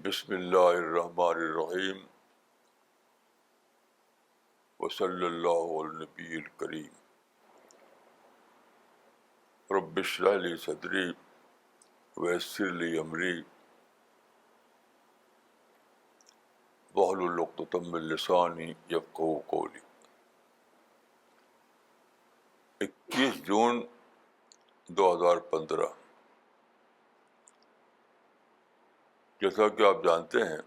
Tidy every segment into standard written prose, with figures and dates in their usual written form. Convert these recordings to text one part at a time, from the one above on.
بسم اللہ الرحمن الرحیم وصلی اللہ علی النبی الکریم رب اشرح لی صدری ویسر لی امری واحلل عقدۃ من لسانی یفقہوا قولی۔ 21 جون 2015۔ جیسا کہ آپ جانتے ہیں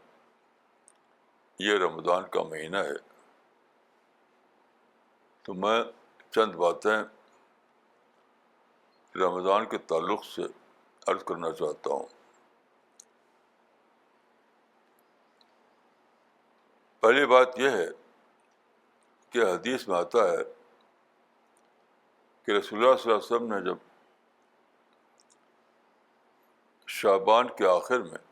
یہ رمضان کا مہینہ ہے، تو میں چند باتیں رمضان کے تعلق سے عرض کرنا چاہتا ہوں۔ پہلی بات یہ ہے کہ حدیث میں آتا ہے کہ رسول اللہ صلی اللہ علیہ وسلم نے جب شعبان کے آخر میں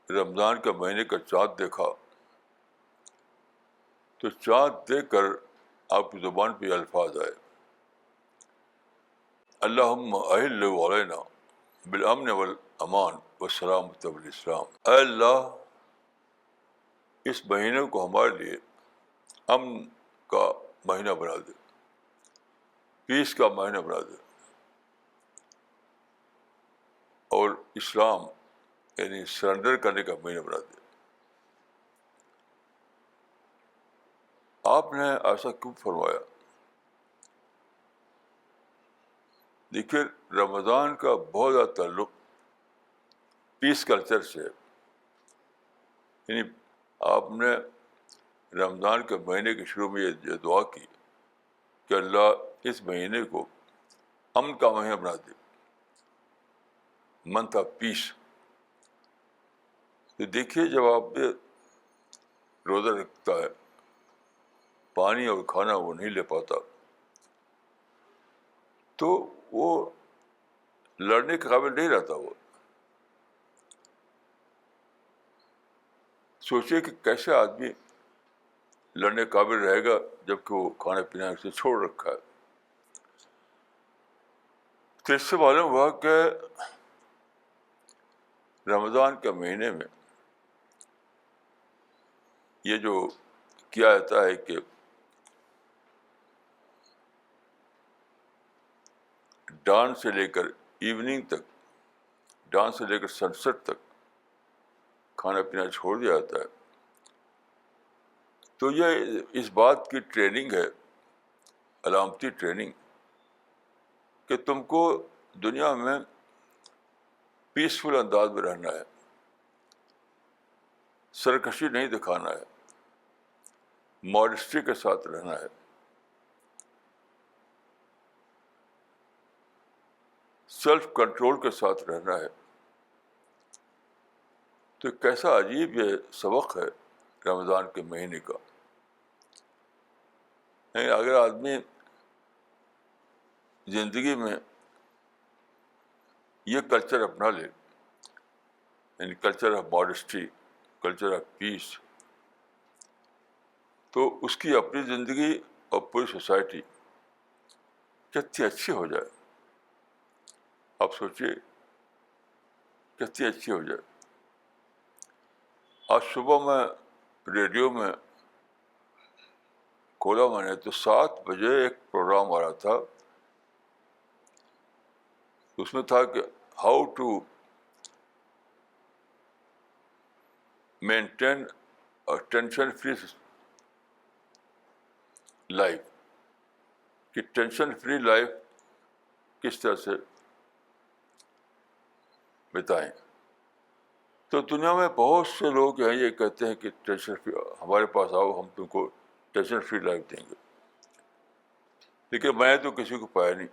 رمضان کے مہینے کا چاند دیکھا تو چاند دیکھ کر آپ کی زبان پہ یہ الفاظ آئے: اللہم احل علینا بالامن والامان والسلامۃ والاسلام۔ اے اللہ، اس مہینے کو ہمارے لیے امن کا مہینہ بنا دے، پیس کا مہینہ بنا دے، اور اسلام یعنی سرنڈر کرنے کا مہینہ بنا دے۔ آپ نے ایسا کیوں فرمایا؟ دیکھیے، رمضان کا بہت زیادہ تعلق پیس کلچر سے ہے۔ یعنی آپ نے رمضان کے مہینے کے شروع میں یہ دعا کی کہ اللہ اس مہینے کو امن کا مہینہ بنا دے، منتھ آف پیس۔ تو دیکھیے، جب آپ روزہ رکھتا ہے، پانی اور کھانا وہ نہیں لے پاتا، تو وہ لڑنے کے قابل نہیں رہتا۔ وہ سوچیے کہ کیسے آدمی لڑنے کے قابل رہے گا جبکہ وہ کھانا پینا اسے چھوڑ رکھا ہے۔ تو اس سے معلوم ہوا کہ رمضان کے مہینے میں یہ جو کیا جاتا ہے کہ ڈان سے لے کر ایوننگ تک، ڈان سے لے کر سن سیٹ تک کھانا پینا چھوڑ دیا جاتا ہے۔ تو یہ اس بات کی ٹریننگ ہے، علامتی ٹریننگ، کہ تم کو دنیا میں پیسفل انداز میں رہنا ہے، سرکشی نہیں دکھانا ہے، ماڈسٹی کے ساتھ رہنا ہے، سیلف کنٹرول کے ساتھ رہنا ہے۔ تو کیسا عجیب یہ سبق ہے رمضان کے مہینے کا۔ یعنی اگر آدمی زندگی میں یہ کلچر اپنا لے، یعنی culture of modesty, culture of peace, تو اس کی اپنی زندگی اور پوری سوسائٹی کتنی اچھی ہو جائے۔ آپ سوچیے کتنی اچھی ہو جائے۔ آج صبح میں ریڈیو میں کھولا میں نے تو 7 بجے ایک پروگرام آ رہا تھا، اس میں تھا کہ how to maintain tension free life, کہ ٹینشن فری لائف کس طرح سے بتائیں۔ تو دنیا میں بہت سے لوگ ہیں یہ کہتے ہیں کہ ٹینشن فری، ہمارے پاس آؤ، ہم تم کو ٹینشن فری لائف دیں گے، لیکن میں تو کسی کو پایا نہیں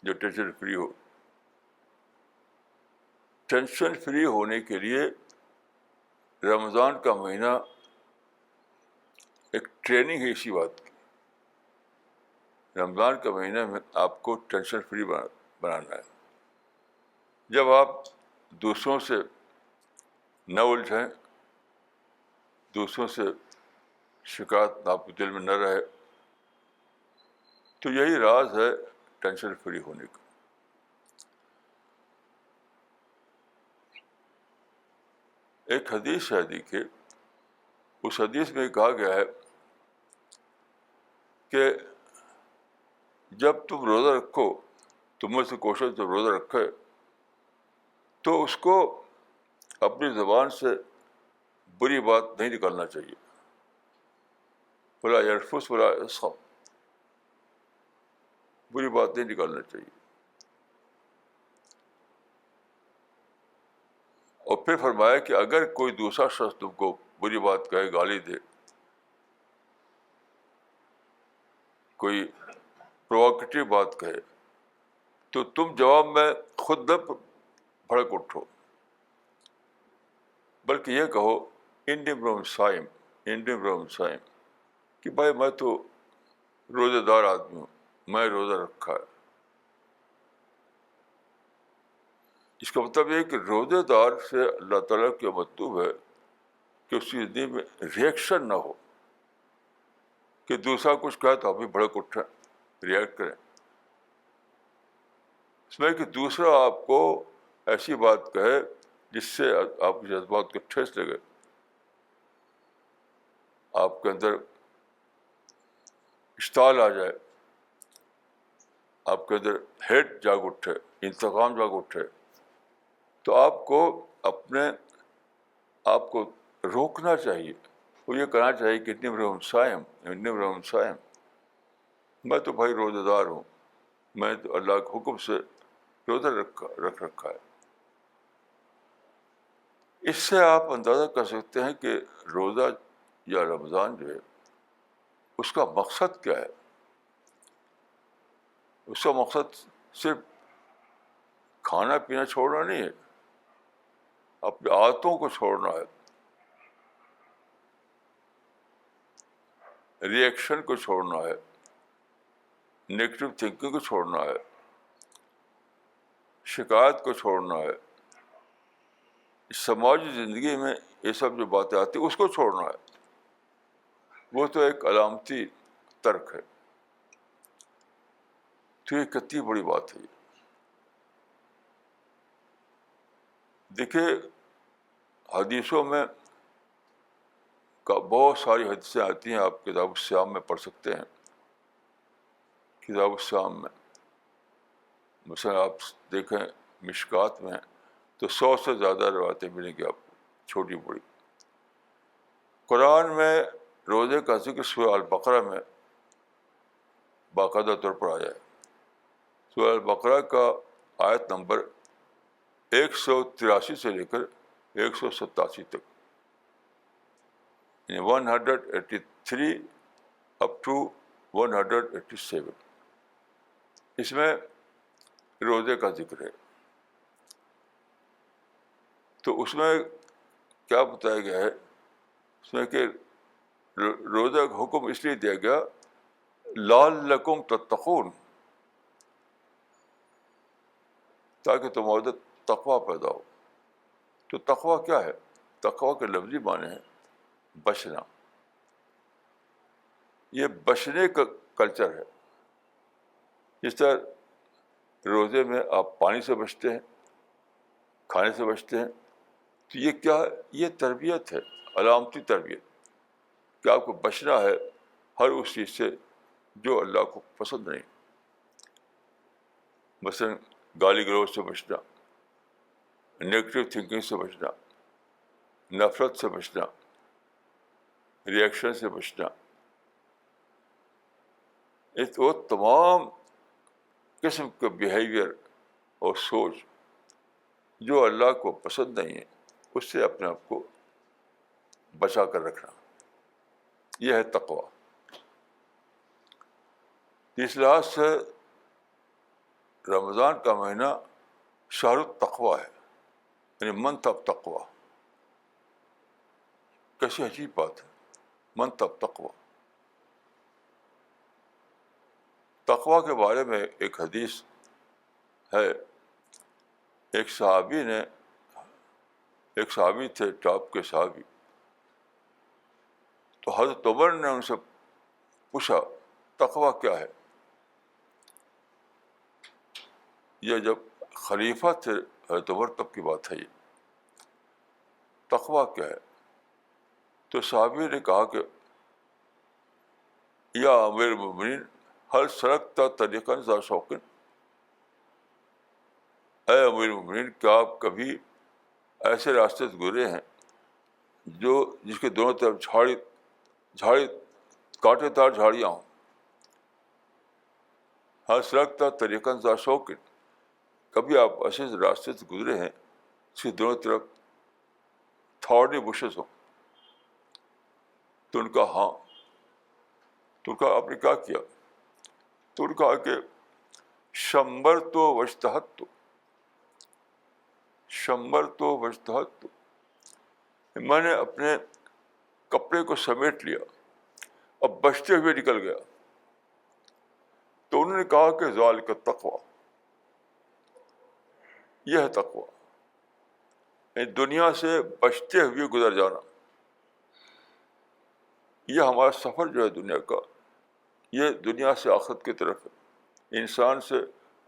جو ٹینشن فری ہو۔ ٹینشن فری ہونے کے لیے رمضان کا مہینہ ایک ٹریننگ ہے اسی بات کی۔ رمضان کے مہینے میں آپ کو ٹینشن فری بنانا ہے۔ جب آپ دوسروں سے نہ الجھیں، دوسروں سے شکایت آپ کے دل میں نہ رہے، تو یہی راز ہے ٹینشن فری ہونے کا۔ ایک حدیث ہے، دیکھیے اس حدیث میں کہا گیا ہے کہ جب تم روزہ رکھو، تم میں سے کوشش جب روزہ رکھے تو اس کو اپنی زبان سے بری بات نہیں نکالنا چاہیے، ولا یرفس ولا یسخب، بری بات نہیں نکالنا چاہیے. اور پھر فرمایا کہ اگر کوئی دوسرا شخص تم کو بری بات کہے، گالی دے، کوئی پرووکیٹو بات کہے، تو تم جواب میں خود نہ بھڑک اٹھو، بلکہ یہ کہو انی امرؤ صائم، انی امرؤ صائم، کہ بھائی میں تو روزہ دار آدمی ہوں، میں روزہ رکھا ہے. اس کا مطلب یہ کہ روزے دار سے اللہ تعالیٰ کی مطلوب ہے کہ اس کی زندگی میں ریئیکشن نہ ہو، کہ دوسرا کچھ کہے تو ابھی بھڑک اٹھیں، ریئیکٹ کریں. اس میں کہ دوسرا آپ کو ایسی بات کہے جس سے آپ کے جذبات کو ٹھیس لگے، آپ کے اندر اشتعال آ جائے، آپ کے اندر ہیٹ جاگ اٹھے، انتقام جاگ اٹھے، تو آپ کو اپنے آپ کو روکنا چاہیے. وہ یہ کہنا چاہیے کہ انی امرؤ صائم، انی امرؤ صائم، میں تو بھائی روزہ دار ہوں، میں تو اللہ کے حکم سے روزہ رکھ رکھا ہے. اس سے آپ اندازہ کر سکتے ہیں کہ روزہ یا رمضان جو ہے اس کا مقصد کیا ہے. اس کا مقصد صرف کھانا پینا چھوڑنا نہیں ہے، اپنی عادتوں کو چھوڑنا ہے، ری ایکشن کو چھوڑنا ہے، نیگیٹو تھنکنگ کو چھوڑنا ہے، شکایت کو چھوڑنا ہے، سماجی زندگی میں یہ سب جو باتیں آتی ہیں اس کو چھوڑنا ہے. وہ تو ایک علامتی ترک ہے. تو یہ کتنی بڑی بات ہے. دیکھیے حدیثوں میں بہت ساری حدیثیں آتی ہیں، آپ کتاب الصیام میں پڑھ سکتے ہیں. کتاب الصیام میں مثلا آپ دیکھیں مشکات میں تو 100 سے زیادہ روایتیں ملیں گی آپ کو، چھوٹی بڑی. قرآن میں روزے کا ذکر سورہ البقرہ میں باقاعدہ طور پر آیا ہے. سورہ البقرہ کا آیت نمبر 183 سے لے کر 187 تک، یعنی 183 اپ ٹو 187، اس میں روزے کا ذکر ہے. تو اس میں کیا بتایا گیا ہے، اس میں کہ روزہ کا حکم اس لیے دیا گیا لعلکم تتقون، تاکہ تمہارے اندر تقویٰ پیدا ہو. تو تقویٰ کیا ہے؟ تقویٰ کے لفظی معنی ہے بچنا. یہ بچنے کا کلچر ہے. جس طرح روزے میں آپ پانی سے بچتے ہیں، کھانے سے بچتے ہیں، تو یہ کیا ہے؟ یہ تربیت ہے، علامتی تربیت، کہ آپ کو بچنا ہے ہر اس چیز سے جو اللہ کو پسند نہیں. مثلاً گالی گلوچ سے بچنا، نیگیٹو تھنکنگ سے بچنا، نفرت سے بچنا، ری ایکشن سے بچنا. وہ تمام قسم کے بیہیویئر اور سوچ جو اللہ کو پسند نہیں ہے، اس سے اپنے آپ کو بچا کر رکھنا، یہ ہے تقویٰ. اس لحاظ سے رمضان کا مہینہ شہر التقویٰ ہے، یعنی منتھ آف تقویٰ. کیسی عجیب بات ہے، منتھ آف تقویٰ. تقویٰ کے بارے میں ایک حدیث ہے. ایک صحابی تھے، ٹاپ کے صحابی. تو حضرت عمر نے ان سے پوچھا تقویٰ کیا ہے. یہ جب خلیفہ تھے حضرت عمر تب کی بات ہے. تقویٰ کیا ہے؟ تو صحابی نے کہا کہ یا امیر المؤمنین ہل سلکت طریقا ذا شوق، اے امیر المؤمنین کیا آپ کبھی ایسے راستے سے گزرے ہیں جس کے دونوں طرف جھاڑی کانٹے دار جھاڑیاں ہوں؟ ہل سلکت طریقا ذا شوق، کبھی آپ ایسے راستے سے گزرے ہیں جس کے دونوں طرف تھارنی بشز ہوں؟ تو ان کا ہاں. تو ان کا آپ نے کیا کیا؟ تو ان کا کہ شمبر تو وجتہد تو میں نے اپنے کپڑے کو سمیٹ لیا، اب بچتے ہوئے نکل گیا. تو انہوں نے کہا کہ ذالک التقویٰ، یہ ہے تقویٰ، یعنی دنیا سے بچتے ہوئے گزر جانا. یہ ہمارا سفر جو ہے دنیا کا، یہ دنیا سے آخرت کی طرف ہے، انسان سے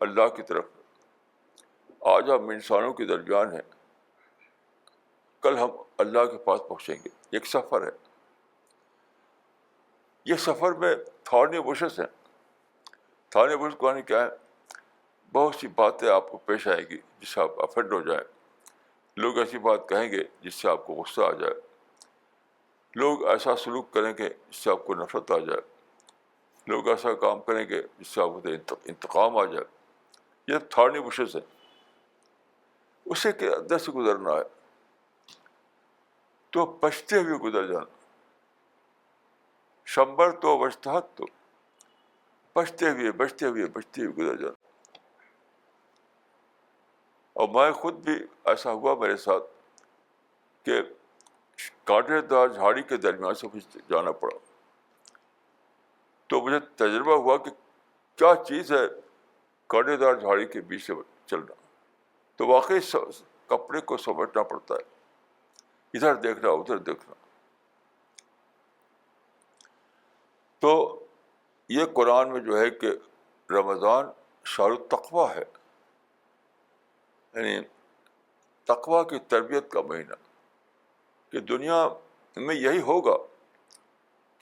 اللہ کی طرف ہے. آج ہم انسانوں کے درمیان ہیں، کل ہم اللہ کے پاس پہنچیں گے. ایک سفر ہے. یہ سفر میں تھارنی بشز ہیں. تھارنی بشز کو کیا ہے؟ بہت سی باتیں آپ کو پیش آئے گی جس سے آپ افینڈ ہو جائیں. لوگ ایسی بات کہیں گے جس سے آپ کو غصہ آ جائے. لوگ ایسا سلوک کریں گے جس سے آپ کو نفرت آ جائے. لوگ ایسا کام کریں گے جس سے آپ کو انتقام آ جائے. یہ تھارنی بشز ہے، اسے کے اندر سے گزرنا ہے. تو بچتے ہوئے گزر جانا. شمبر تو وجتہد تو، بچتے ہوئے گزر جانا. اور میں خود بھی ایسا ہوا میرے ساتھ کہ کانٹے دار جھاڑی کے درمیان سے مجھے جانا پڑا. تو مجھے تجربہ ہوا کہ کیا چیز ہے کانٹے دار جھاڑی کے بیچ سے چلنا. تو واقعی کپڑے کو سمیٹنا پڑتا ہے، ادھر دیکھنا ادھر دیکھنا. تو یہ قرآن میں جو ہے کہ رمضان شہر التقویٰ ہے، یعنی تقویٰ کی تربیت کا مہینہ. کہ دنیا میں یہی ہوگا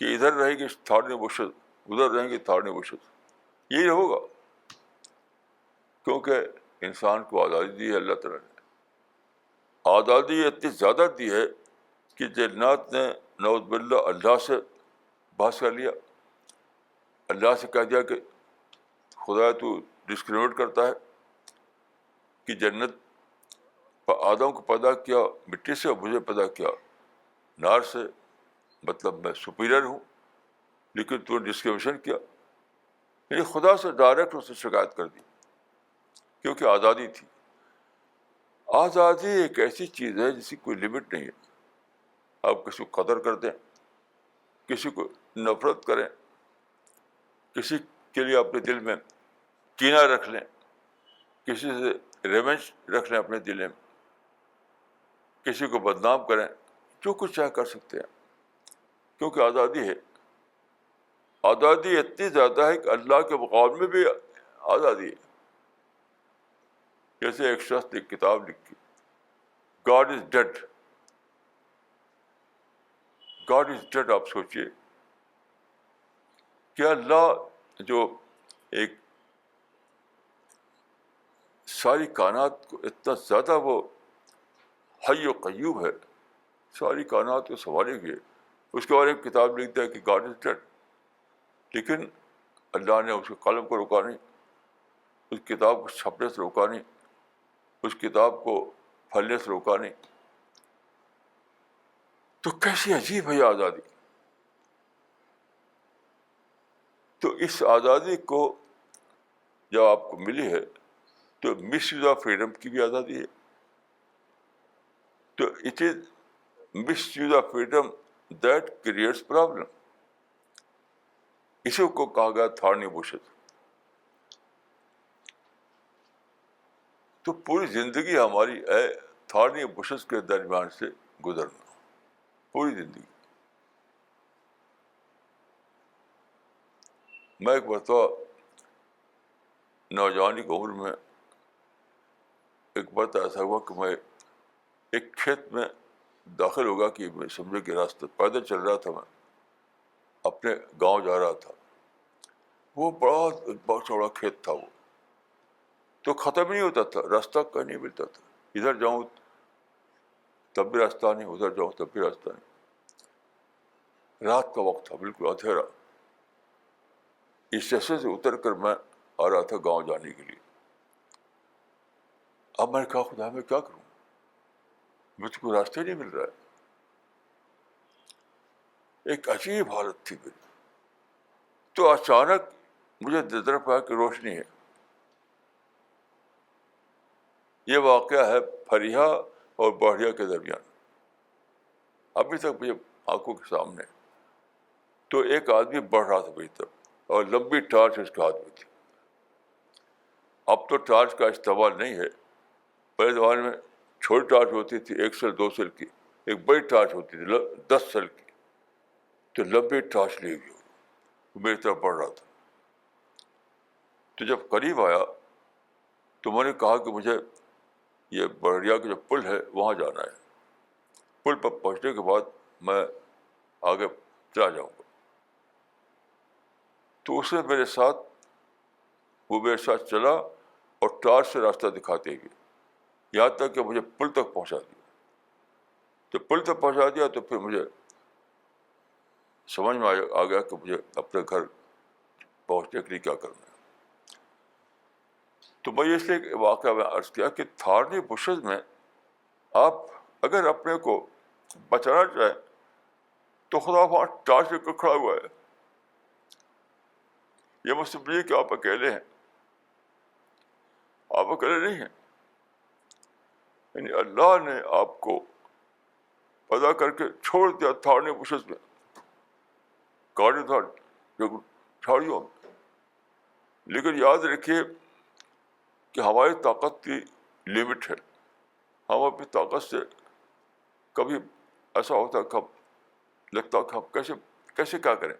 کہ ادھر رہے گی تھارنی بشز، ادھر رہیں گی تھارنی بشز، یہی ہوگا. کیونکہ انسان کو آزادی دی ہے اللہ تعالیٰ نے. آزادی اتنی زیادہ دی ہے کہ جنات نے نعوذ باللہ اللہ سے بحث کر لیا. اللہ سے کہہ دیا کہ خدا تو ڈسکریمنیٹ کرتا ہے کہ جنت آدم کو پیدا کیا مٹی سے، مجھے پیدا کیا نار سے، مطلب میں سپیریئر ہوں، لیکن تو نے ڈسکریمنیشن کیا. یعنی خدا سے ڈائریکٹ اس نے شکایت کر دی، کیونکہ آزادی تھی. آزادی ایک ایسی چیز ہے جس کی کوئی لمٹ نہیں ہے. آپ کسی کو قدر کر دیں، کسی کو نفرت کریں، کسی کے لیے اپنے دل میں کینہ رکھ لیں، کسی سے ریونج رکھ لیں اپنے دل میں، کسی کو بدنام کریں، جو کچھ چاہے کر سکتے ہیں، کیونکہ آزادی ہے. آزادی اتنی زیادہ ہے کہ اللہ کے مقابلے میں بھی آزادی ہے. جیسے ایک شخص نے کتاب لکھی، God is dead. God is dead. آپ سوچئے کہ اللہ جو ایک ساری کائنات کو اتنا زیادہ وہ حی و قیوم ہے، ساری کائنات کو سنبھالے ہوئے، اس کے بارے میں کتاب لکھتا ہے کہ گاڈ از ڈیڈ. لیکن اللہ نے اس کے قلم کو روکا نہیں، اس کتاب کو چھپنے سے روکا نہیں، اس کتاب کو پھلنے سے روکا نہیں. تو کیسی عجیب ہے یہ آزادی. تو اس آزادی کو جب آپ کو ملی ہے تو مس یوز آف فریڈم کی بھی آزادی ہے. تو it is miss use of freedom that creates problem. اسی کو کہا گیا تھارنی بشز. تو پوری زندگی ہماری ہے تھارنی بشز کے درمیان سے گزرنا، پوری زندگی. میں ایک مرتبہ نوجوانی کی عمر میں ایک مرتبہ ایسا ہوا کہ میں ایک کھیت میں داخل ہوگا کہ میں سمجھے کہ راستہ پیدل چل رہا تھا، میں اپنے گاؤں جا رہا تھا. وہ بہت چوڑا کھیت تھا، وہ تو ختم نہیں ہوتا تھا، راستہ کہیں نہیں ملتا تھا. ادھر جاؤں تب بھی راستہ نہیں، ادھر جاؤں تب بھی راستہ نہیں. رات کا وقت تھا، بالکل اندھیرا. اسٹیشن سے اتر کر میں آ رہا تھا گاؤں جانے کے لیے. اب میں نے کہا خدا میں کیا کروں، مجھ کو راستہ نہیں مل رہا ہے. ایک عجیب حالت تھی میری. تو اچانک مجھے نظر پایا کہ روشنی ہے. یہ واقعہ ہے پھریہ اور بڑھیا کے درمیان، ابھی تک مجھے آنکھوں کے سامنے. تو ایک آدمی بڑھ رہا تھا میری طرف اور لمبی ٹارچ اس کے ہاتھ میں تھی. اب تو ٹارچ کا استعمال نہیں ہے. پہلے زمانے میں چھوٹی ٹارچ ہوتی تھی 1 سیل 2 سیل کی، ایک بڑی ٹارچ ہوتی تھی 10 سیل کی. تو لمبی ٹارچ لی ہوئی وہ میری طرف بڑھ رہا تھا. تو جب قریب آیا تو میں نے کہا کہ مجھے یہ بڑھیا کا جو پل ہے وہاں جانا ہے. پل پر پہنچنے کے بعد میں آگے چلا جاؤں گا. تو اس نے وہ میرے ساتھ چلا اور ٹارچ سے راستہ دکھاتے ہوئے یہاں تک کہ مجھے پل تک پہنچا دیا. تو پل تک پہنچا دیا تو پھر مجھے سمجھ میں آ گیا کہ مجھے اپنے گھر پہنچنے کے لیے کیا کرنا ہے. تو میں اس لیے واقعہ میں عرض کیا کہ تھارنی بشز میں آپ اگر اپنے کو بچانا چاہیں تو خدا وہاں ٹارچ لے کر کھڑا ہوا ہے. یہ مت سمجھیے کہ آپ اکیلے ہیں، آپ اکیلے نہیں ہیں. یعنی اللہ نے آپ کو پیدا کر کے چھوڑ دیا تھارنی بشز میں، کاٹے تھا جھاڑیوں میں. لیکن یاد رکھیے کہ ہماری طاقت کی لمٹ ہے. ہم اپنی طاقت سے کبھی ایسا ہوتا کہ لگتا کہ ہم کیسے کیا کریں.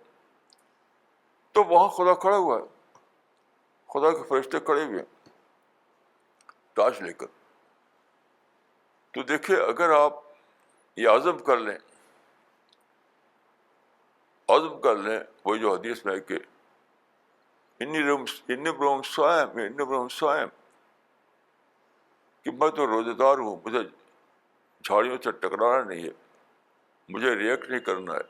تو وہاں خدا کھڑا ہوا ہے، خدا کے فرشتے کھڑے ہوئے ہیں ٹارچ لے کر. تو دیکھیے اگر آپ یہ عزم کر لیں وہی جو حدیث میں ہے کہ انی صائم کہ میں تو روزے دار ہوں، مجھے جھاڑیوں سے ٹکرانا نہیں ہے، مجھے ریئیکٹ نہیں کرنا ہے،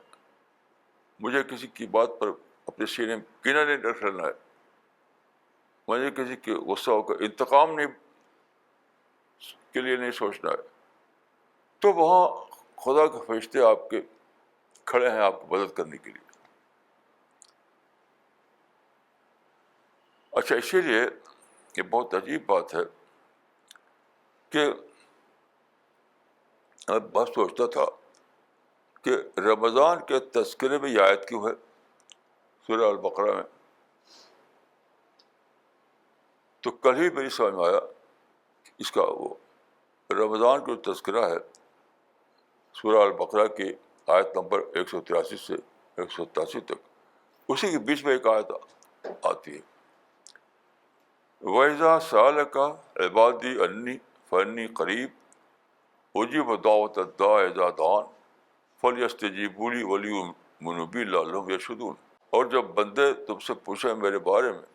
مجھے کسی کی بات پر اپنے سینے میں کینہ نہیں ڈالنا ہے، مجھے کسی کے غصہ ہو کر انتقام نہیں کے لیے نہیں سوچنا ہے. تو وہاں خدا کے فرشتے آپ کے کھڑے ہیں آپ کو مدد کرنے کے لیے. اچھا، اسی لیے یہ بہت عجیب بات ہے کہ میں بہت سوچتا تھا کہ رمضان کے تذکرے میں یہ آیت کیوں ہے سورہ البقرہ میں. تو کل ہی میری سمجھ میں آیا اس کا وہ رمضان کا جو تذکرہ ہے سورہ البقرہ کی آیت نمبر 183 سے 187 تک، اسی کے بیچ میں ایک آیت آتی ہے وَإِذَا سَأَلَكَ عِبَادِي عَنِّي فَإِنِّي قَرِيبٌ أُجِيبُ دَعْوَةَ الدَّاعِ إِذَا دَعَانِ فَلْيَسْتَجِيبُوا لِي وَلْيُؤْمِنُوا بِي لَعَلَّهُمْ يَرْشُدُونَ. اور جب بندے تم سے پوچھیں میرے بارے میں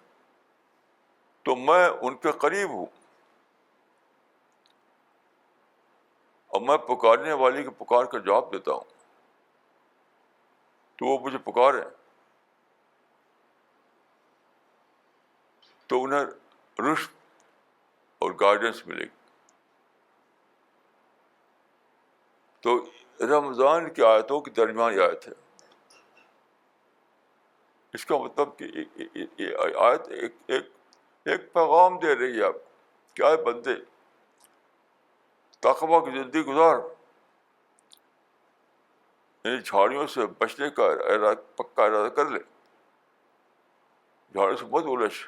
تو میں ان کے قریب ہوں، اور میں پکارنے والی کی پکار کا جواب دیتا ہوں. تو وہ مجھے پکاریں تو انہیں رشد اور گائیڈنس ملے گی. تو رمضان کی آیتوں کے درمیان یہ آیت ہے. اس کا مطلب کہ یہ آیت ایک پیغام دے رہی ہے آپ کو. کیا ہے بندے، تقویٰ کی زندگی گزار، یعنی جھاڑیوں سے بچنے کا پکا ارادہ کر لے، جھاڑیوں سے مت الجھ.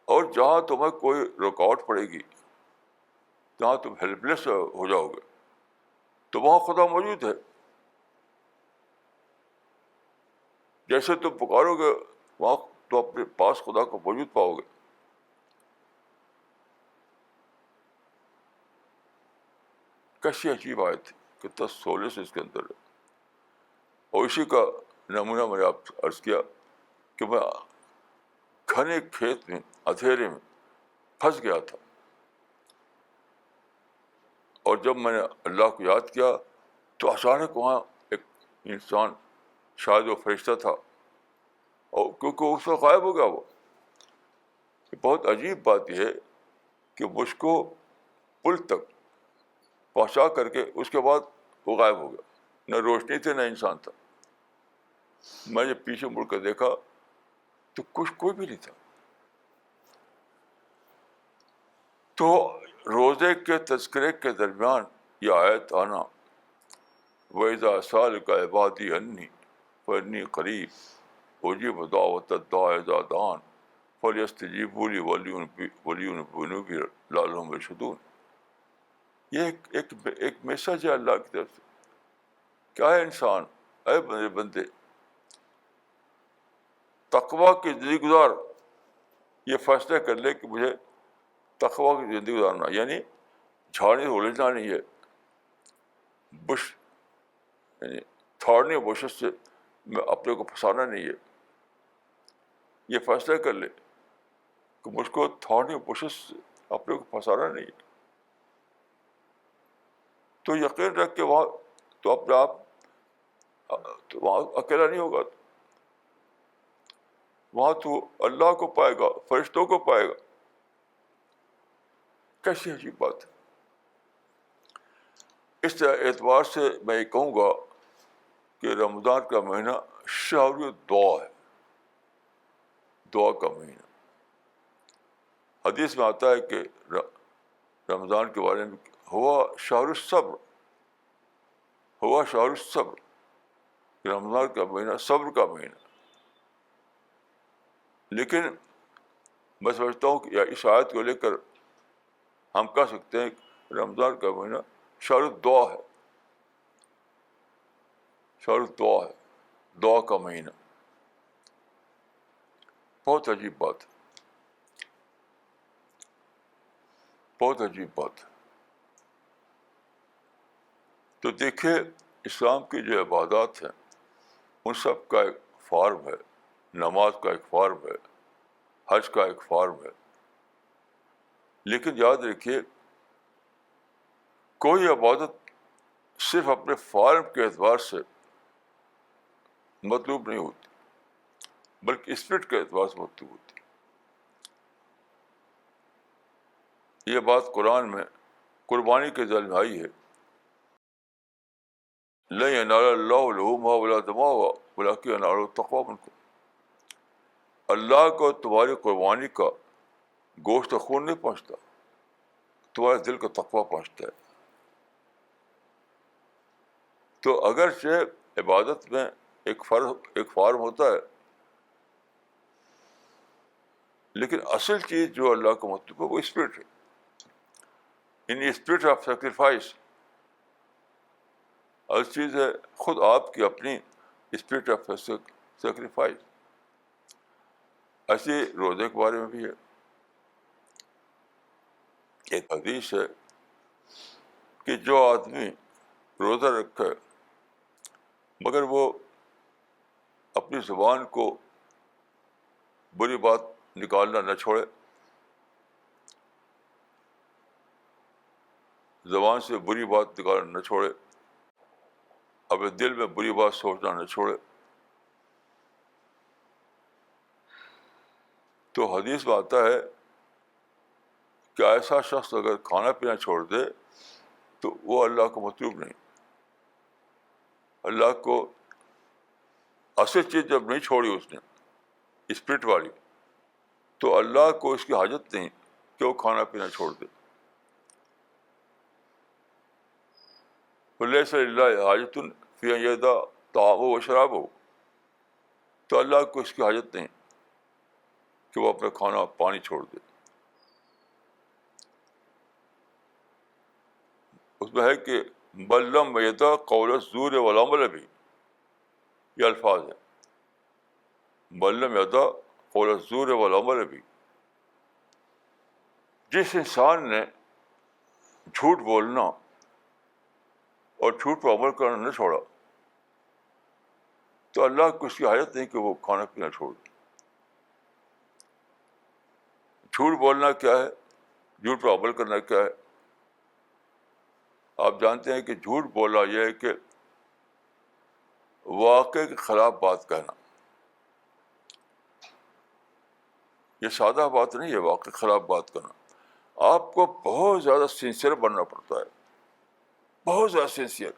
اور جہاں تمہیں کوئی رکاوٹ پڑے گی، جہاں تم ہیلپ لیس ہو جاؤ گے، تو وہاں خدا موجود ہے. جیسے تم پکارو گے وہاں تو اپنے پاس خدا کو موجود پاؤ گے. کیسی عجیب آیت تھی، کتنا سولس اس کے اندر ہے. اور اسی کا نمونہ میں نے آپ سے عرض کیا کہ میں گھنے کھیت میں اندھیرے میں پھنس گیا تھا، اور جب میں نے اللہ کو یاد کیا تو اچانک وہاں ایک انسان، شاید وہ فرشتہ تھا، اور کیونکہ اس وقت غائب ہو گیا وہ. بہت عجیب بات یہ ہے کہ مجھ کو پل تک پہنچا کر کے اس کے بعد وہ غائب ہو گیا. نہ روشنی تھی نہ انسان تھا. میں نے پیچھے مڑ کر دیکھا تو کوئی بھی نہیں تھا. تو روزے کے تذکرے کے درمیان یہ آیت آنا، وَإِذَا سَأَلَكَ عِبَادِي عَنِّي فَإِنِّي قَرِيبٌ أُجِيبُ دَعْوَةَ الدَّاعِ إِذَا دَعَانِ فَلْيَسْتَجِيبُوا لِي وَلْيُؤْمِنُوا بِي لَعَلَّهُمْ يَرْشُدُونَ. یہ ایک میسج ہے اللہ کی طرف سے. کیا ہے انسان، اے میرے بندے، تقویٰ کی زندگی گزار. یہ فیصلہ کر لے کہ مجھے تقویٰ کی زندگی گزارنا، یعنی جھاڑنے الجھنا نہیں ہے، بش یعنی تھاڑنے بشش سے میں اپنے کو پھنسانا نہیں ہے. یہ فیصلہ کر لے کہ مجھ کو تھاڑنے بشش سے اپنے کو پھنسانا نہیں ہے. تو یقین رکھ کے وہاں تو اپنے آپ تو وہاں اکیلا نہیں ہوگا، وہاں تو اللہ کو پائے گا، فرشتوں کو پائے گا. کیسی عجیب بات ہے. اس اعتبار سے میں یہ کہوں گا کہ رمضان کا مہینہ شہر دعا ہے، دعا کا مہینہ. حدیث میں آتا ہے کہ رمضان کے بارے میں ہوا شہر الصبر، ہوا شہر الصبر. رمضان کا مہینہ صبر کا مہینہ. لیکن میں سمجھتا ہوں کہ اس آیت کو لے کر ہم کہہ سکتے ہیں کہ رمضان کا مہینہ شہر الدعا ہے، شہر الدعا ہے، دعا کا مہینہ. بہت عجیب بات ہے، بہت عجیب بات ہے. تو دیکھیے، اسلام کی جو عبادات ہیں ان سب کا ایک فارم ہے. نماز کا ایک فارم ہے، حج کا ایک فارم ہے. لیکن یاد رکھیے، کوئی عبادت صرف اپنے فارم کے اعتبار سے مطلوب نہیں ہوتی، بلکہ اسپرٹ کے اعتبار سے مطلوب ہوتی. یہ بات قرآن میں قربانی کے ذیل میں آئی ہے. لن ینال اللہ لحومها ولا دماؤها ولکن ینالہ التقوی منکم. اللہ کو تمہاری قربانی کا گوشت و خون نہیں پہنچتا، تمہارے دل کا تقوی پہنچتا ہے. تو اگرچہ عبادت میں ایک فارم ہوتا ہے، لیکن اصل چیز جو اللہ کا مطلوب ہے وہ اسپرٹ ہے. ان اسپرٹ آف سیکریفائس اصل چیز ہے خود آپ کی اپنی اسپرٹ آف سیکریفائس. ایسے روزے کے بارے میں بھی ہے. ایک حدیث ہے کہ جو آدمی روزہ رکھے مگر وہ اپنی زبان کو بری بات نکالنا نہ چھوڑے، زبان سے بری بات نکالنا نہ چھوڑے، اپنے دل میں بری بات سوچنا نہ چھوڑے، تو حدیث میں آتا ہے کہ ایسا شخص اگر کھانا پینا چھوڑ دے تو وہ اللہ کو مطلوب نہیں. اللہ کو اصل چیز جب نہیں چھوڑی اس نے، اسپرٹ والی، تو اللہ کو اس کی حاجت نہیں کہ وہ کھانا پینا چھوڑ دے. وَلَيْسَ لِلَّهِ حَاجَةٌ فِي أَن يَدَعَ طَعَامَهُ وَشَرَابَهُ. تو اللہ کو اس کی حاجت نہیں کہ وہ اپنا کھانا پانی چھوڑ دے. اس میں ہے کہ بَل لَمْ يَدَعْ قَوْلَ الزُّورِ وَالْعَمَلَ بِهِ. یہ الفاظ ہیں، بَل لَمْ يَدَعْ قَوْلَ الزُّورِ وَالْعَمَلَ بِهِ. جس انسان نے جھوٹ بولنا اور جھوٹ پر عمل کرنا نہ چھوڑا تو اللہ کو اس کی حاجت نہیں کہ وہ کھانا پینا چھوڑ دے. جھوٹ بولنا کیا ہے, جھوٹ پر عمل کرنا کیا ہے؟ آپ جانتے ہیں کہ جھوٹ بولنا یہ ہے کہ واقعے کے خلاف بات کہنا. یہ سادہ بات نہیں ہے واقعے کے خلاف بات کرنا. آپ کو بہت زیادہ سنسیئر بننا پڑتا ہے, بہت زیادہ سنسیئر,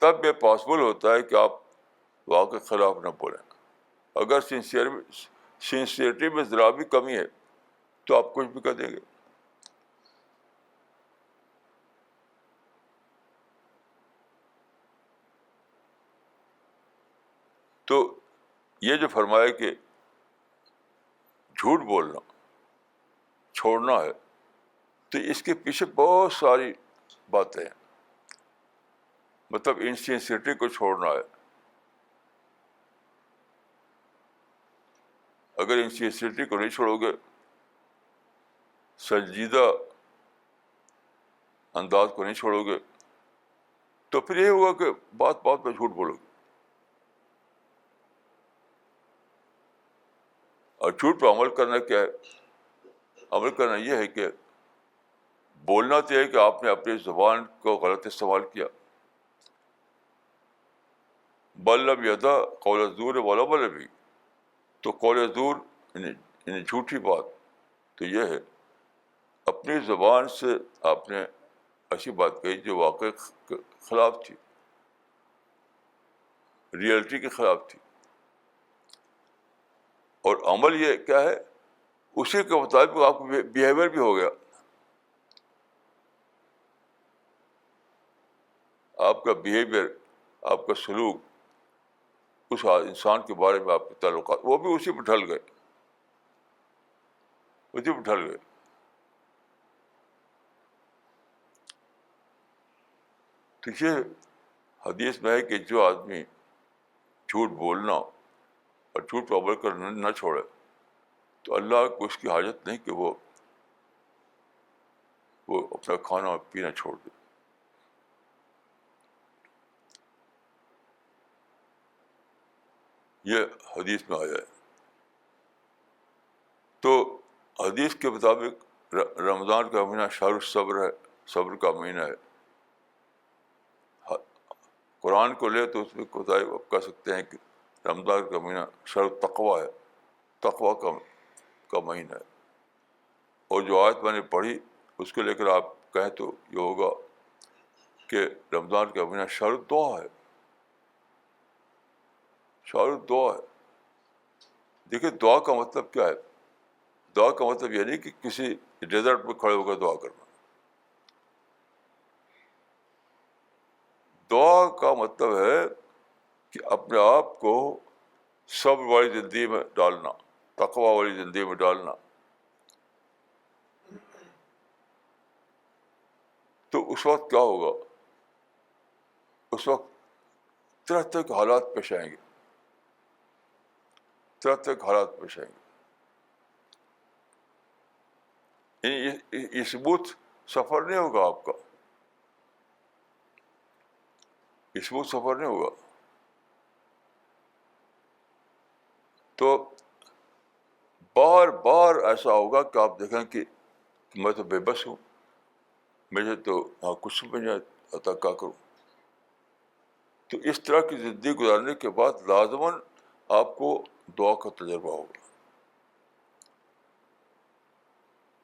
تب یہ پاسبل ہوتا ہے کہ آپ واقعے کے خلاف نہ بولیں. اگر سنسیئرٹی میں ذرا بھی کمی ہے تو آپ کچھ بھی کہہ دیں گے. تو یہ جو فرمایا کہ جھوٹ بولنا چھوڑنا ہے, تو اس کے پیچھے بہت ساری باتیں ہیں. مطلب انسینسیئرٹی کو چھوڑنا ہے. اگر انسینسیئرٹی کو نہیں چھوڑو گے, سنجیدہ انداز کو نہیں چھوڑو گے, تو پھر یہ ہوگا کہ بات بات میں جھوٹ بولو گے. اور جھوٹ پہ عمل کرنا کیا ہے؟ عمل کرنا یہ ہے کہ بولنا تو ہے کہ آپ نے اپنی زبان کو غلط استعمال کیا. بلب یدا قول زور والا بل بھی, تو قول زور یعنی جھوٹی بات تو یہ ہے اپنی زبان سے آپ نے ایسی بات کہی جو واقع کے خلاف تھی, ریئلٹی کے خلاف تھی. اور عمل یہ کیا ہے, اسی کے مطابق آپ کو بیہیویئر بھی ہو گیا. آپ کا بیہیویئر, آپ کا سلوک, اس انسان کے بارے میں آپ کے تعلقات, وہ بھی اسی پہ ڈھل گئے, اسی پہ ڈھل گئے. تو یہ حدیث میں ہے کہ جو آدمی جھوٹ بولنا اور جھوٹ پر عمل کرنا نہ چھوڑے تو اللہ کو اس کی حاجت نہیں کہ وہ اپنا کھانا اور پینا چھوڑ دے. یہ حدیث میں آیا ہے. تو حدیث کے مطابق رمضان کا مہینہ شہر الصبر ہے, صبر کا مہینہ ہے. قرآن کو لے تو اس میں کوتاہی آپ کہہ سکتے ہیں کہ رمضان کا مہینہ شہر التقویٰ ہے, تقویٰ کا مہینہ ہے. اور جو آیت میں نے پڑھی اس کو لے کر آپ کہیں تو یہ ہوگا کہ رمضان کا مہینہ شہر الدعا ہے, شہر الدعا ہے. دیکھیے دعا کا مطلب کیا ہے؟ دعا کا مطلب یہ نہیں کہ کسی ڈیزرٹ میں کھڑے ہو کر دعا کرنا. دعا کا مطلب ہے کہ اپنے آپ کو صبر والی زندگی میں ڈالنا, تقویٰ والی زندگی میں ڈالنا. تو اس وقت کیا ہوگا؟ اس وقت طرح طرح کے حالات پیش آئیں گے, طرح طرح کے حالات پیش آئیں گے. یعنی یہ اسموتھ سفر نہیں ہوگا آپ کا, اسموتھ سفر نہیں ہوگا. تو بار بار ایسا ہوگا کہ آپ دیکھیں کہ میں تو بے بس ہوں, مجھے تو کچھ بھی نہیں آتا, کیا کروں. تو اس طرح کی زندگی گزارنے کے بعد لازماً آپ کو دعا کا تجربہ ہوگا.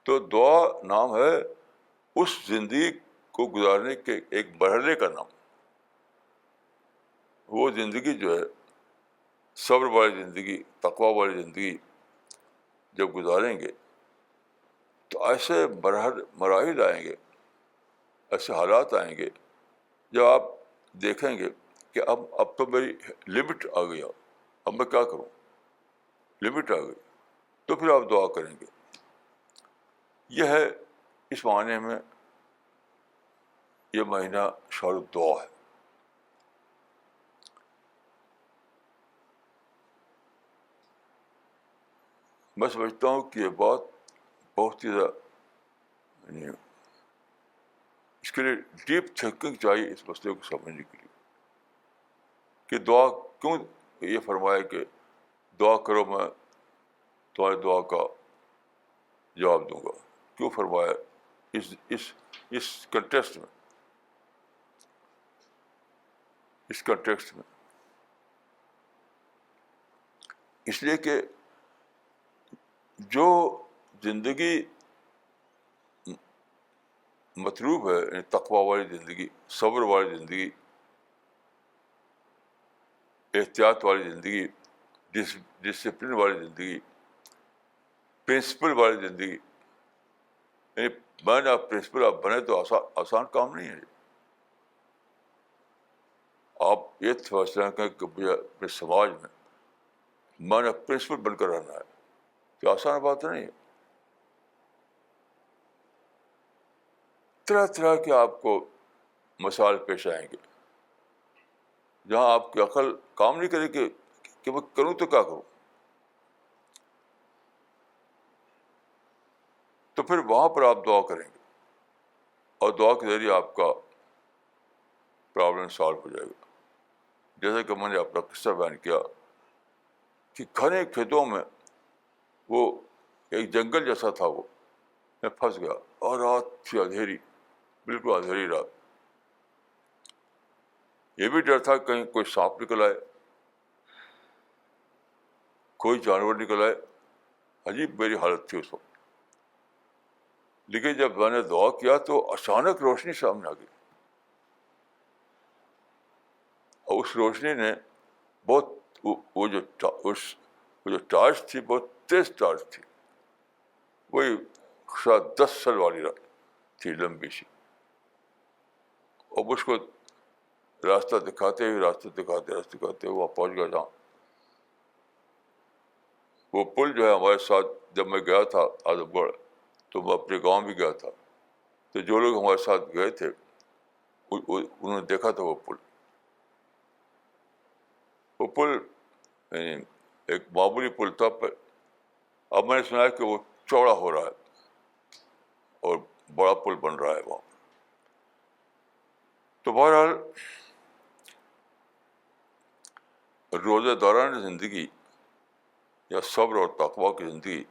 تو دعا نام ہے اس زندگی کو گزارنے کے ایک مرحلے کا نام. وہ زندگی جو ہے صبر والی زندگی, تقویٰ والی زندگی جب گزاریں گے تو ایسے مراحل آئیں گے, ایسے حالات آئیں گے جب آپ دیکھیں گے کہ اب تو میری لمٹ آ گئی, اب میں کیا کروں, لمٹ آ گئی. تو پھر آپ دعا کریں گے. یہ ہے اس معنی میں یہ مہینہ شہر الدعا ہے. میں سمجھتا ہوں کہ یہ بات بہت ہی کے لیے ڈیپ تھنکنگ چاہیے اس مسئلے کو سمجھنے کے لیے کہ دعا کیوں یہ فرمایا کہ دعا کرو میں تمہاری دعا کا جواب دوں گا. کیوں فرمایا اس کنٹیکسٹ میں, اس کنٹیکسٹ میں؟ اس لیے کہ جو زندگی مطلوب ہے, یعنی تقویٰ والی زندگی, صبر والی زندگی, احتیاط والی زندگی, ڈسپلن والی زندگی, پرنسپل والی زندگی, یعنی میں آپ پرنسپل آپ بنے تو آسان کام نہیں ہے. آپ یہ فیصلہ کریں کہ مجھے اپنے سماج میں نے پرنسپل بن کر رہنا ہے, تو آسان بات نہیں ہے. طرح طرح کے آپ کو مسائل پیش آئیں گے جہاں آپ کی عقل کام نہیں کرے کہ میں کروں تو کیا کروں. تو پھر وہاں پر آپ دعا کریں گے اور دعا کے ذریعے آپ کا پرابلم سالو ہو جائے گا. جیسے کہ میں نے اپنا قصہ بیان کیا کہ گھنے کھیتوں میں وہ ایک جنگل جیسا تھا, وہ میں پھنس گیا اور رات تھی اندھیری, بالکل اندھیری رات. یہ بھی ڈر تھا کہیں کوئی سانپ نکل آئے, کوئی جانور نکل آئے. عجیب میری حالت تھی اس وقت. لیکن جب میں نے دعا کیا تو اچانک روشنی سامنے آ گئی, اور اس روشنی نے بہت وہ جو ٹارچ تھی بہت تیز ٹارچ تھی, وہی شاید 10 سال والی تھی, لمبی سی, اور مجھ کو راستہ دکھاتے وہاں پہنچ گیا جہاں وہ پل جو ہے ہمارے ساتھ. جب میں گیا تھا اعظم گڑھ تو میں اپنے گاؤں بھی گیا تھا, تو جو لوگ ہمارے ساتھ گئے تھے انہوں نے دیکھا تھا وہ پل یعنی ایک معمولی پل تھا. اب میں نے سنا ہے کہ وہ چوڑا ہو رہا ہے اور بڑا پل بن رہا ہے وہاں. تو بہرحال روزہ دوران زندگی یا صبر اور تقویٰ کی زندگی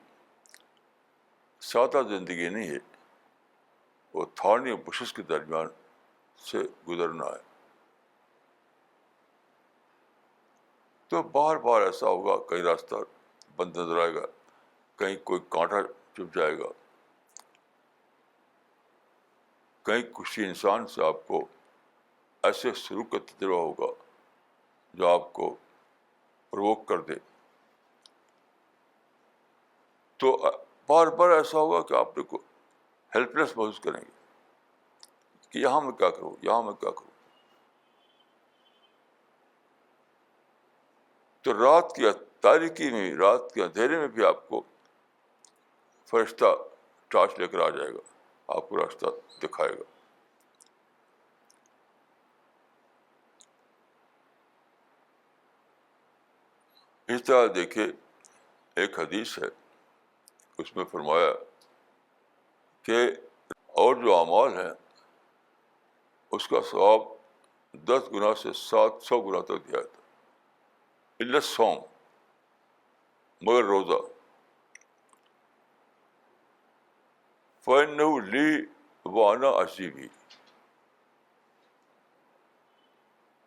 سادہ زندگی نہیں ہے, وہ تھارنی اور بشش کے درمیان سے گزرنا ہے. تو بار بار ایسا ہوگا, کہیں راستہ بند نظر آئے گا, کہیں کوئی کانٹا چبھ جائے گا, کہیں کسی انسان سے آپ کو ایسے سلوک کا تجربہ ہوگا جو آپ کو پرووک کر دے. تو بار بار ایسا ہوگا کہ آپ کو ہیلپ لیس محسوس کریں گے کہ یہاں میں کیا کروں, یہاں میں کیا کروں. تو رات کی تاریکی میں, رات کے اندھیرے میں بھی آپ کو فرشتہ ٹارچ لے کر آ جائے گا, آپ کو راستہ دکھائے گا. اس طرح دیکھیے ایک حدیث ہے, اس میں فرمایا کہ اور جو اعمال ہیں اس کا ثواب 10 گنا سے 700 گنا تک دیا جاتا ہے, الا الصوم, مگر روزہ. فإنه لي وأنا أجزي به,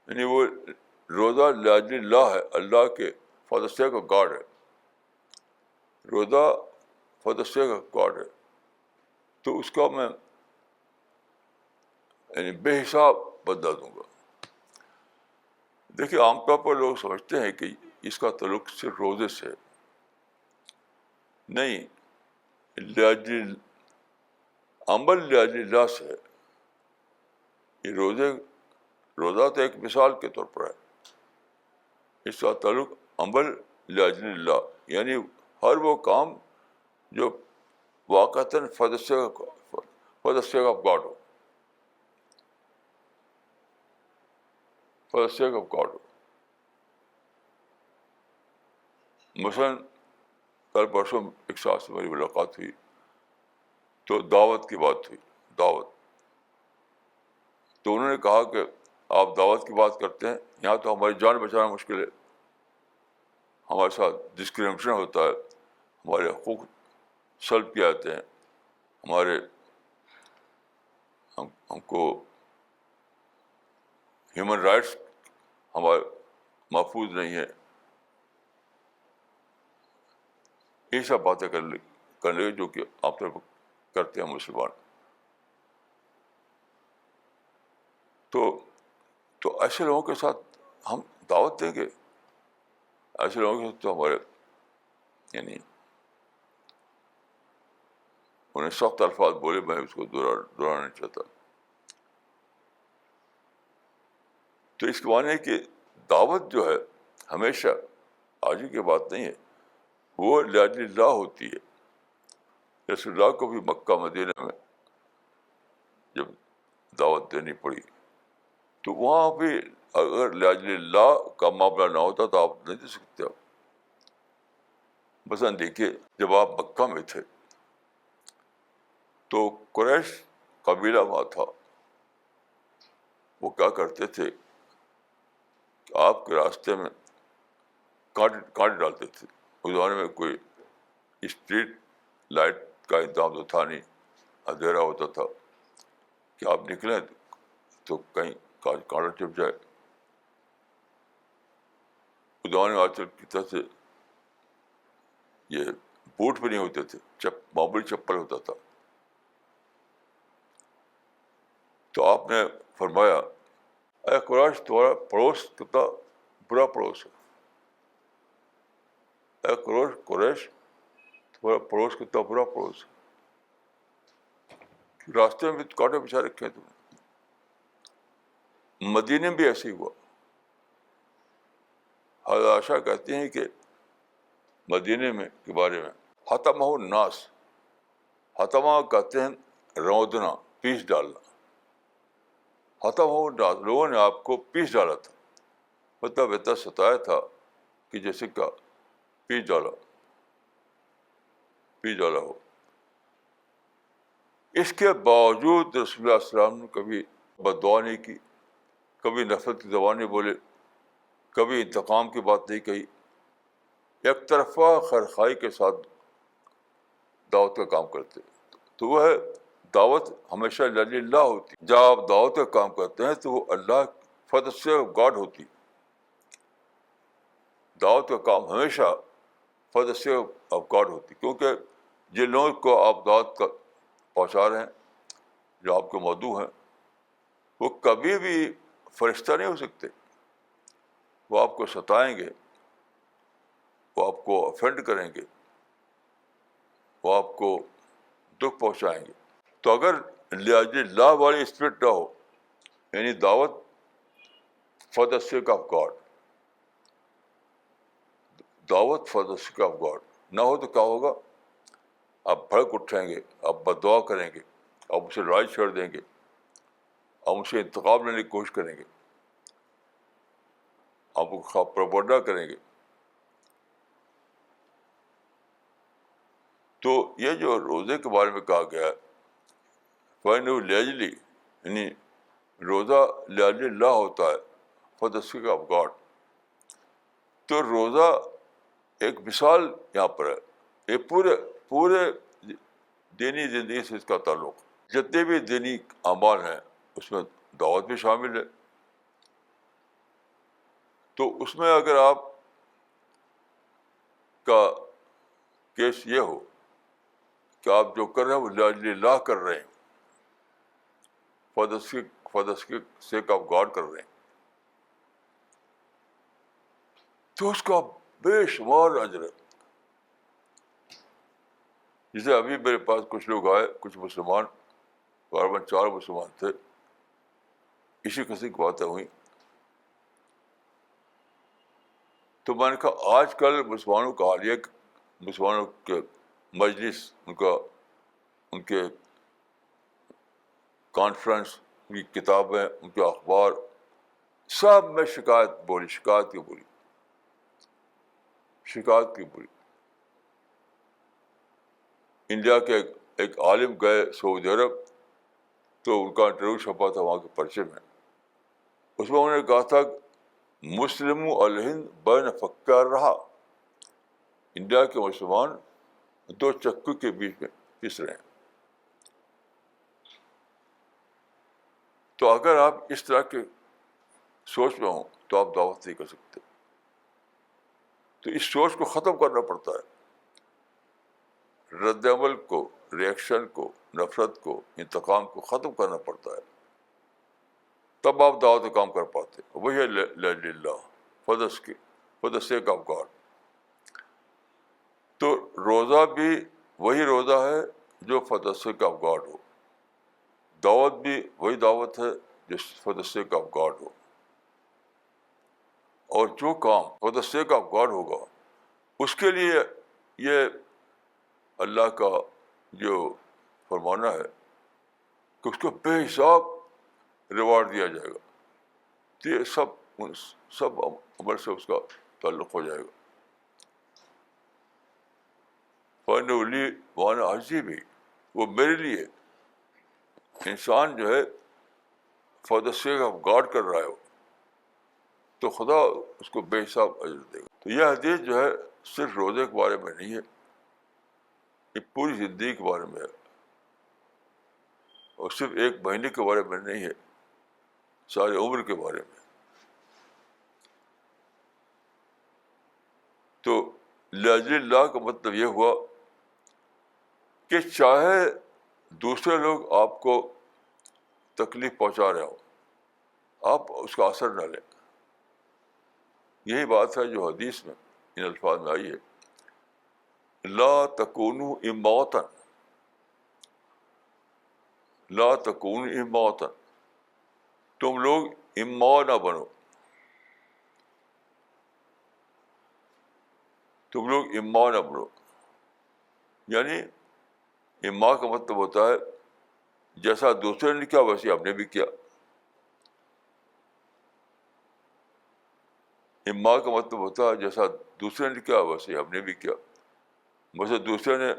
یعنی وہ روزہ لاجل اللہ ہے, اللہ کے for the sake of God ہے. روزہ for the sake of God ہے, تو اس کا میں یعنی بے حساب بدلا دوں گا. دیکھیے عام طور پر لوگ سمجھتے ہیں کہ اس کا تعلق صرف روزے سے نہیں, لاجل عمل لاجل اللہ سے ہے. یہ روزہ تو ایک مثال کے طور پر ہے, اس کا تعلق عمل لاجل اللہ, یعنی ہر وہ کام جو واقعتاً for the sake of God ہو, for the sake of God ہو. مثلاً کل پرسوں ایک ساتھ سے میری ملاقات ہوئی تو دعوت کی بات ہوئی. دعوت تو انہوں نے کہا کہ آپ دعوت کی بات کرتے ہیں، یہاں تو ہماری جان بچانا مشکل ہے، ہمارے ساتھ ڈسکریمنیشن ہوتا ہے، ہمارے حقوق سلب کیے جاتے ہیں، ہمارے ہم کو ہیومن رائٹس ہمارے محفوظ نہیں ہے. یہ سب باتیں کرنے جو کہ عام طور پر کرتے ہیں مسلمان. تو ایسے لوگوں کے ساتھ ہم دعوت دیں گے، ایسے لوگوں کے ساتھ تو ہمارے یعنی انہیں سخت الفاظ بولے، میں اس کو دہرانا نہیں چاہتا. تو اس کے معنی ہے کہ دعوت جو ہے ہمیشہ آج ہی کی بات نہیں ہے، وہ لاجل اللہ ہوتی ہے. رسول اللہ کو بھی مکہ مدینہ میں جب دعوت دینی پڑی تو وہاں بھی اگر لاجل اللہ کا معاملہ نہ ہوتا تو آپ نہیں دے سکتے. مثلاً دیکھیے، جب آپ مکہ میں تھے تو قریش قبیلہ وہاں تھا، وہ کیا کرتے تھے کہ آپ کے راستے میں کانٹے ڈالتے تھے. اس زمانے میں کوئی اسٹریٹ لائٹ کا انتظام تو تھا نہیں، اندھیرا ہوتا تھا کہ آپ نکلیں تو کہیں کانٹا چپ جائے. اس زمانے میں آج کل کی طرح سے یہ بوٹ بھی نہیں ہوتے تھے، معمولی چپل ہوتا تھا. تو آپ نے فرمایا، اے قریش تمہارا پڑوس کتنا برا پڑوس ہے. اے قریش تمہارا پڑوس کتنا برا پڑوس ہے. راستے میں کانٹے بچھا رکھے ہیں تم نے. مدینے میں بھی ایسے ہی ہوا. حضرت عائشہ کہتے ہیں کہ مدینے میں کے بارے میں حتمہ الناس، حتمہ کہتے ہیں رودنا، پیس ڈالنا. حتمہ الناس، لوگوں نے آپ کو پیس ڈالا تھا، مطلب اتنا ستایا تھا کہ جیسے کہ پیس ڈالا ہو. اس کے باوجود رسول اللہ صلی اللہ علیہ وسلم نے کبھی بد دعا نہیں کی، کبھی نفرت کی زبان نہیں بولے، کبھی انتقام کی بات نہیں کہی. ایک طرفہ خیرخواہی کے ساتھ دعوت کا کام کرتے. تو وہ ہے دعوت ہمیشہ اللہ ہوتی. جب آپ دعوت کا کام کرتے ہیں تو وہ اللہ فضل سے گاڈ ہوتی. دعوت کا کام ہمیشہ فضل سے گاڈ ہوتی، کیونکہ جن لوگوں کو آپ دعوت کا پہنچا رہے ہیں، جو آپ کے مدعو ہیں، وہ کبھی بھی فرشتہ نہیں ہو سکتے. وہ آپ کو ستائیں گے، وہ آپ کو افینڈ کریں گے، وہ آپ کو دکھ پہنچائیں گے. تو اگر اللہ والی اسپرٹ نہ ہو، یعنی دعوت for the sake of God, دعوت for the sake of God نہ ہو تو کیا ہوگا؟ آپ بھڑک اٹھیں گے، آپ بد دعا کریں گے، آپ اسے لڑائی چھیڑ دیں گے، آپ اسے انتقام لینے کی کوشش کریں گے، آپ کو پروپیگنڈا کریں گے. تو یہ جو روزے کے بارے میں کہا گیا ہے، فَإِنَّهُ لِأَجْلِ، یعنی روزہ لِأَجْلِ اللہ ہوتا ہے، for the sake of God. تو روزہ ایک مثال یہاں پر ہے. یہ پورے دینی زندگی سے اس کا تعلق. جتنے بھی دینی اعمال ہیں اس میں دعوت بھی شامل ہے. تو اس میں اگر آپ کا کیس یہ ہو کہ آپ جو کر رہے ہیں وہ لاجل اللہ کر رہے ہیں، for the sake of God کر رہے ہیں، تو اس کا بے شمار اجر ہے. جیسے ابھی میرے پاس کچھ لوگ آئے، کچھ مسلمان، غالباً 4 مسلمان تھے، اسی قسم کی باتیں ہوئیں. تو میں نے کہا آج کل مسلمانوں کا حال یہ کہ مسلمانوں کے مجلس، ان کے کانفرنس، ان کی کتابیں، ان کے اخبار، سب میں شکایت کی بولی. انڈیا کے ایک عالم گئے سعودی عرب، تو ان کا انٹرویو چھپا تھا وہاں کے پرچے میں. اس میں انہوں نے کہا تھا مسلم الہند بین فکر رہا, انڈیا کے مسلمان دو چکو کے بیچ میں پس رہے ہیں. تو اگر آپ اس طرح کے سوچ میں ہوں تو آپ دعوت نہیں کر سکتے. تو اس سوچ کو ختم کرنا پڑتا ہے, رد عمل کو, ریئیکشن کو, نفرت کو, انتقام کو ختم کرنا پڑتا ہے, تب آپ دعوت کا کام کر پاتے. وہی ہے للہ for the sake of God. تو روزہ بھی وہی روزہ ہے جو for the sake of God ہو, دعوت بھی وہی دعوت ہے جو for the sake of God ہو. اور جو کام for the sake of God ہوگا اس کے لیے یہ اللہ کا جو فرمانا ہے کہ اس کو بے حساب ریوارڈ دیا جائے گا. تو یہ سب عمل سے اس کا تعلق ہو جائے گا. فائنلی وانا حجی بھی, وہ میرے لیے انسان جو ہے for the sake of God کر رہا ہے تو خدا اس کو بے حساب اجر دے گا. تو یہ حدیث جو ہے صرف روزے کے بارے میں نہیں ہے, یہ پوری زندگی کے بارے میں ہے, اور صرف ایک مہینے کے بارے میں نہیں ہے, ساری عمر کے بارے میں. تو لاجل اللہ کا مطلب یہ ہوا کہ چاہے دوسرے لوگ آپ کو تکلیف پہنچا رہے ہوں, آپ اس کا اثر نہ لیں. یہی بات ہے جو حدیث میں ان الفاظ میں آئی ہے, لا تکونوا امواتا, لا تکونوا امواتا, تم لوگ اموا نہ بنو, تم لوگ اموا نہ بنو. یعنی اموا کا مطلب ہوتا ہے جیسا دوسرے نے کیا ویسے آپ نے بھی کیا. اموا کا مطلب ہوتا ہے جیسا دوسرے نے کیا ویسے ہم نے بھی کیا. ویسے دوسرے نے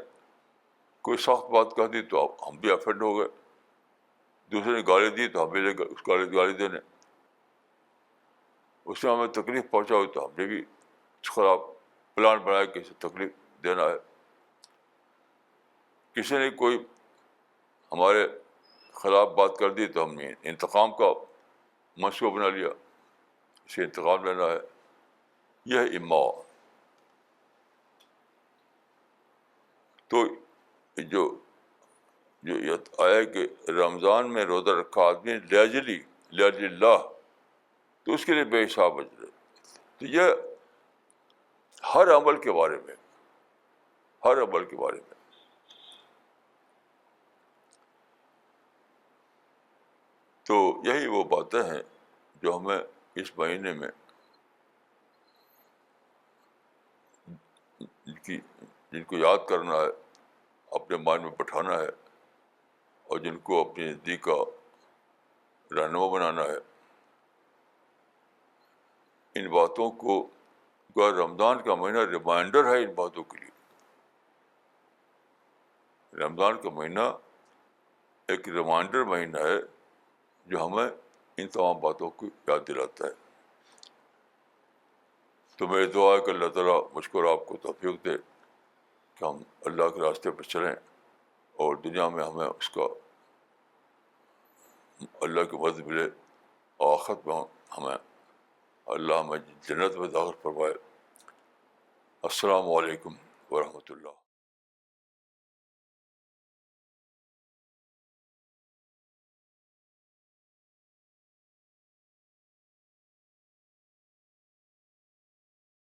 کوئی سخت بات کہہ دی تو ہم بھی افینڈ ہو گئے, دوسرے نے گالی دی تو ہم بھی لے اس گالی دینے, اس نے ہمیں تکلیف پہنچا ہوئی تو ہم نے بھی خراب پلان بنایا کہ اسے تکلیف دینا ہے. کسی نے کوئی ہمارے خلاف بات کر دی تو ہم نے انتقام کا منصوبہ بنا لیا, اسے انتقام لینا ہے. یہ اموا. تو جو آیا کہ رمضان میں روزہ رکھا آدمی لاجل اللہ, تو اس کے لیے بے حساب اجر ہے. تو یہ ہر عمل کے بارے میں, ہر عمل کے بارے میں. تو یہی وہ باتیں ہیں جو ہمیں اس مہینے میں جن کو یاد کرنا ہے, اپنے مائنڈ میں بٹھانا ہے, اور جن کو اپنی زندگی کا رہنما بنانا ہے. ان باتوں کو رمضان کا مہینہ ریمائنڈر ہے ان باتوں کے لیے. رمضان کا مہینہ ایک ریمائنڈر مہینہ ہے جو ہمیں ان تمام باتوں کو یاد دلاتا ہے. تو میری دعا ہے کہ اللہ تعالیٰ مجھ کو اور آپ کو توفیق دے کہ ہم اللہ کے راستے پر چلیں, اور دنیا میں ہمیں اس کا اللہ کی مدد ملے, اور آخرت میں ہمیں اللہ ہمیں جنت میں داخل فرمائے. السلام علیکم ورحمۃ اللہ.